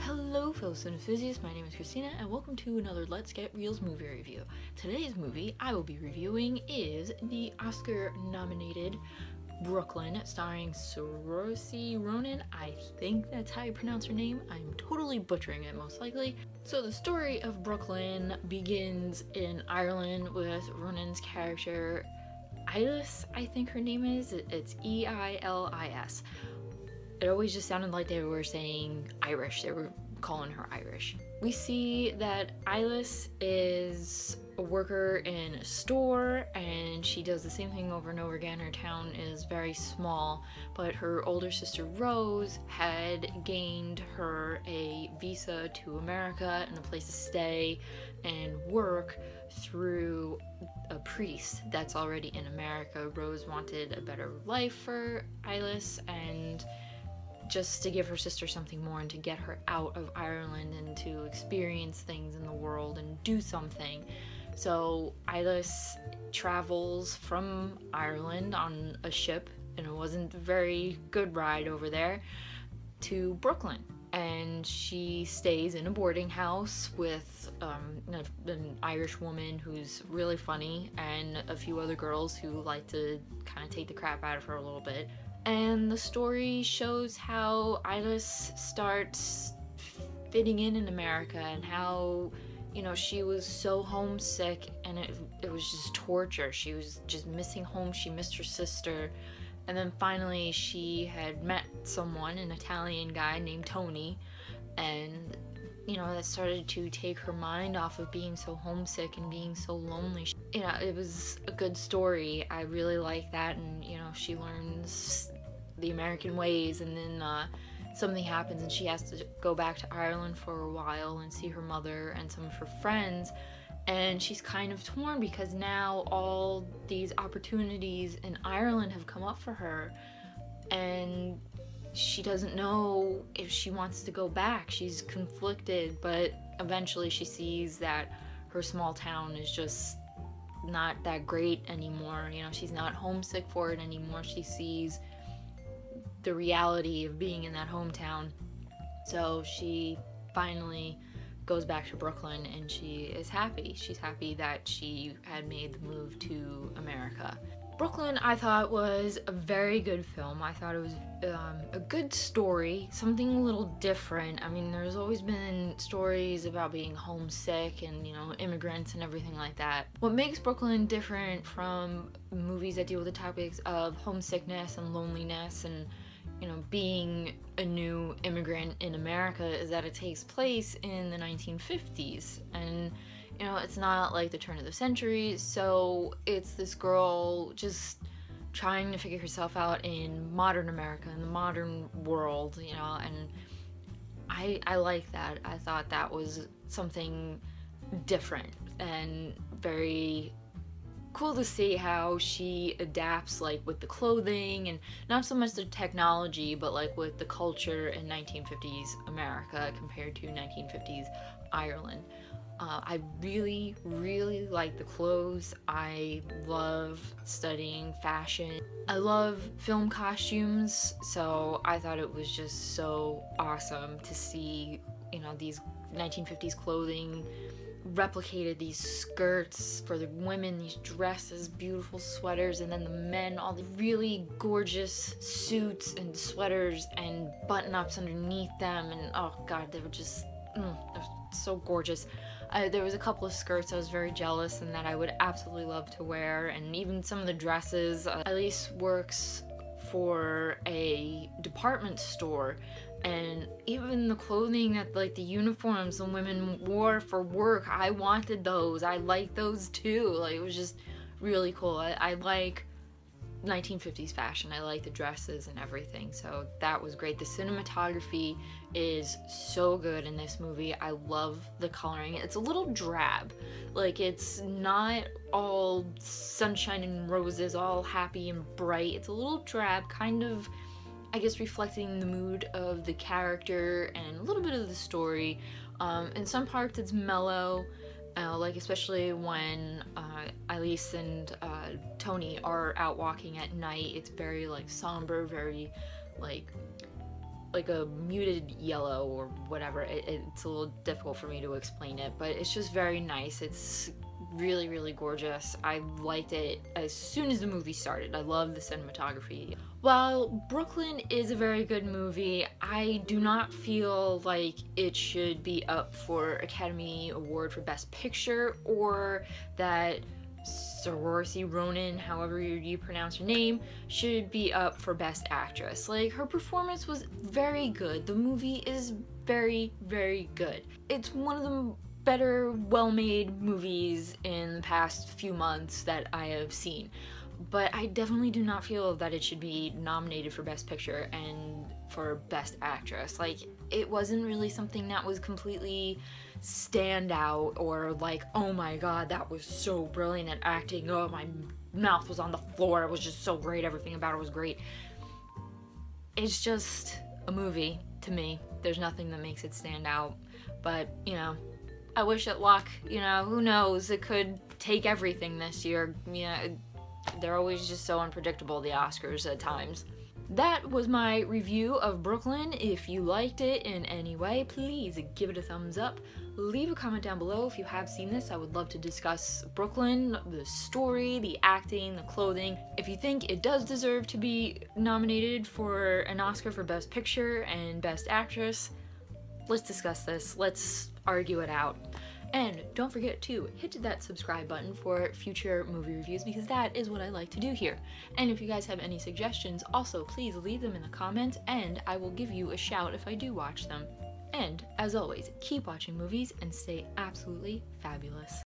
Hello fellow cinema enthusiasts, my name is Christina and welcome to another Let's Get Reelz movie review. Today's movie I will be reviewing is the Oscar nominated Brooklyn, starring Saoirse Ronan. I think that's how you pronounce her name. I'm totally butchering it most likely. So the story of Brooklyn begins in Ireland with Ronan's character Eilis, I think her name is. It's E-I-L-I-S. It always just sounded like they were saying Irish. They were calling her Irish. We see that Eilis is a worker in a store and she does the same thing over and over again. Her town is very small, but her older sister Rose had gained her a visa to America and a place to stay and work through a priest that's already in America. Rose wanted a better life for Eilis and just to give her sister something more and to get her out of Ireland and to experience things in the world and do something. So Eilis travels from Ireland on a ship, and it wasn't a very good ride over there, to Brooklyn. And she stays in a boarding house with an Irish woman who's really funny and a few other girls who like to kind of take the crap out of her a little bit. And the story shows how Eilis starts fitting in America and how, you know, she was so homesick and it was just torture. She was just missing home. She missed her sister. And then finally she had met someone, an Italian guy named Tony, and you know, that started to take her mind off of being so homesick and being so lonely. You know, it was a good story. I really like that, and you know, she learns the American ways, and then something happens and she has to go back to Ireland for a while and see her mother and some of her friends, and she's kind of torn because now all these opportunities in Ireland have come up for her and she doesn't know if she wants to go back. She's conflicted, but eventually she sees that her small town is just not that great anymore. You know, she's not homesick for it anymore. She sees the reality of being in that hometown. So she finally goes back to Brooklyn and she is happy. She's happy that she had made the move to America. Brooklyn, I thought, was a very good film. I thought it was a good story, something a little different. I mean, there's always been stories about being homesick and, you know, immigrants and everything like that. What makes Brooklyn different from movies that deal with the topics of homesickness and loneliness and, you know, being a new immigrant in America is that it takes place in the 1950s. And you know, it's not like the turn of the century, so it's this girl just trying to figure herself out in modern America, in the modern world, you know, and I like that. I thought that was something different and very cool to see how she adapts, like with the clothing and not so much the technology, but like with the culture in 1950s America compared to 1950s Ireland. I really like the clothes. I love studying fashion. I love film costumes, so I thought it was just so awesome to see, you know, these 1950s clothing replicated, these skirts for the women, these dresses, beautiful sweaters, and then the men, all the really gorgeous suits and sweaters and button-ups underneath them, and oh god, they were just so gorgeous. There was a couple of skirts I was very jealous and that I would absolutely love to wear, and even some of the dresses. Elise works for a department store, and even the clothing that, like the uniforms the women wore for work, I wanted those. I like those too. Like, it was just really cool. I like 1950s fashion. I like the dresses and everything, so that was great. The cinematography is so good in this movie. I love the coloring. It's a little drab, like it's not all sunshine and roses, all happy and bright. It's a little drab, kind of, I guess, reflecting the mood of the character and a little bit of the story. In some parts it's mellow, like especially when Elise and Tony are out walking at night. It's very like somber, very like like a muted yellow or whatever. It's a little difficult for me to explain it, but it's just very nice. It's really, really gorgeous. I liked it as soon as the movie started. I love the cinematography. While Brooklyn is a very good movie, I do not feel like it should be up for Academy Award for Best Picture, or that Saoirse Ronan, however you pronounce her name, should be up for Best Actress. Like, her performance was very good. The movie is very, very good. It's one of the better, well-made movies in the past few months that I have seen. But I definitely do not feel that it should be nominated for Best Picture and for Best Actress. Like, it wasn't really something that was completely stand out, or like, oh my god, that was so brilliant at acting, oh, my mouth was on the floor, it was just so great, everything about it was great. It's just a movie to me. There's nothing that makes it stand out. But, you know, I wish it luck. You know, who knows, it could take everything this year. Yeah, they're always just so unpredictable, the Oscars, at times. That was my review of Brooklyn. If you liked it in any way, please give it a thumbs up. Leave a comment down below if you have seen this. I would love to discuss Brooklyn, the story, the acting, the clothing. If you think it does deserve to be nominated for an Oscar for Best Picture and Best Actress, let's discuss this. Let's argue it out. And don't forget to hit that subscribe button for future movie reviews, because that is what I like to do here. And if you guys have any suggestions, also please leave them in the comments and I will give you a shout if I do watch them. And as always, keep watching movies and stay absolutely fabulous.